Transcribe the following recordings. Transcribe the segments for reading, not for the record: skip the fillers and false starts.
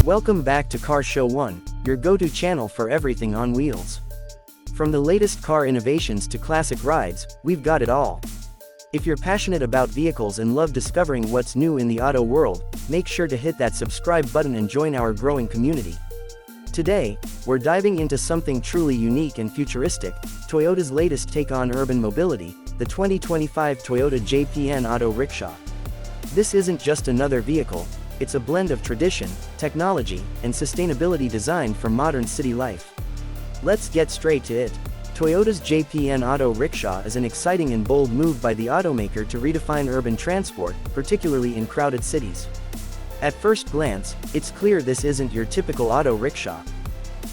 Welcome back to Car Show 1, your go-to channel for everything on wheels. From the latest car innovations to classic rides, we've got it all. If you're passionate about vehicles and love discovering what's new in the auto world, make sure to hit that subscribe button and join our growing community. Today, we're diving into something truly unique and futuristic, Toyota's latest take on urban mobility, the 2025 Toyota JPN Auto Rickshaw. This isn't just another vehicle, it's a blend of tradition, technology, and sustainability designed for modern city life. Let's get straight to it. Toyota's JPN Auto Rickshaw is an exciting and bold move by the automaker to redefine urban transport, particularly in crowded cities. At first glance, it's clear this isn't your typical auto rickshaw.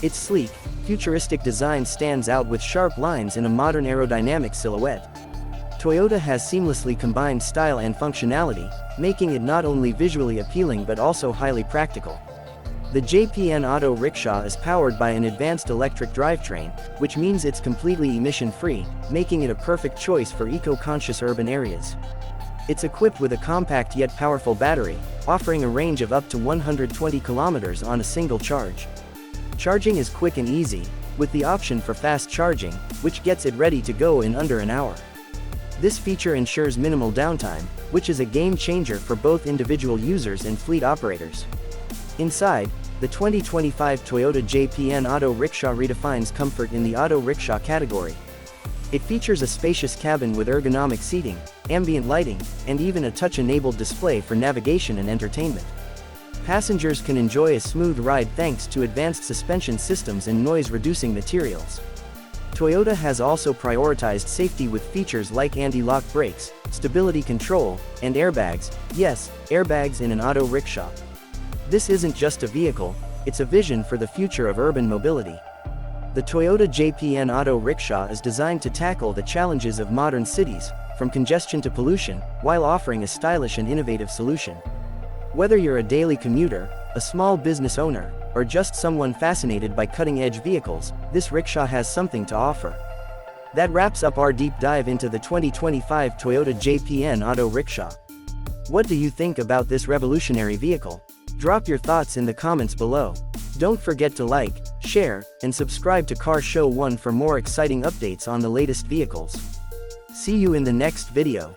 Its sleek, futuristic design stands out with sharp lines and a modern aerodynamic silhouette. Toyota has seamlessly combined style and functionality, making it not only visually appealing but also highly practical. The JPN Auto Rickshaw is powered by an advanced electric drivetrain, which means it's completely emission-free, making it a perfect choice for eco-conscious urban areas. It's equipped with a compact yet powerful battery, offering a range of up to 120 kilometers on a single charge. Charging is quick and easy, with the option for fast charging, which gets it ready to go in under an hour. This feature ensures minimal downtime, which is a game changer for both individual users and fleet operators. Inside, the 2025 Toyota JPN Auto Rickshaw redefines comfort in the auto rickshaw category. It features a spacious cabin with ergonomic seating, ambient lighting, and even a touch-enabled display for navigation and entertainment. Passengers can enjoy a smooth ride thanks to advanced suspension systems and noise-reducing materials. Toyota has also prioritized safety with features like anti-lock brakes, stability control, and airbags. Yes, airbags in an auto rickshaw. This isn't just a vehicle, it's a vision for the future of urban mobility. The Toyota JPN Auto Rickshaw is designed to tackle the challenges of modern cities, from congestion to pollution, while offering a stylish and innovative solution. Whether you're a daily commuter, a small business owner, or just someone fascinated by cutting-edge vehicles, this rickshaw has something to offer. That wraps up our deep dive into the 2025 Toyota JPN Auto Rickshaw. What do you think about this revolutionary vehicle? Drop your thoughts in the comments below. Don't forget to like, share, and subscribe to Car Show 1 for more exciting updates on the latest vehicles. See you in the next video.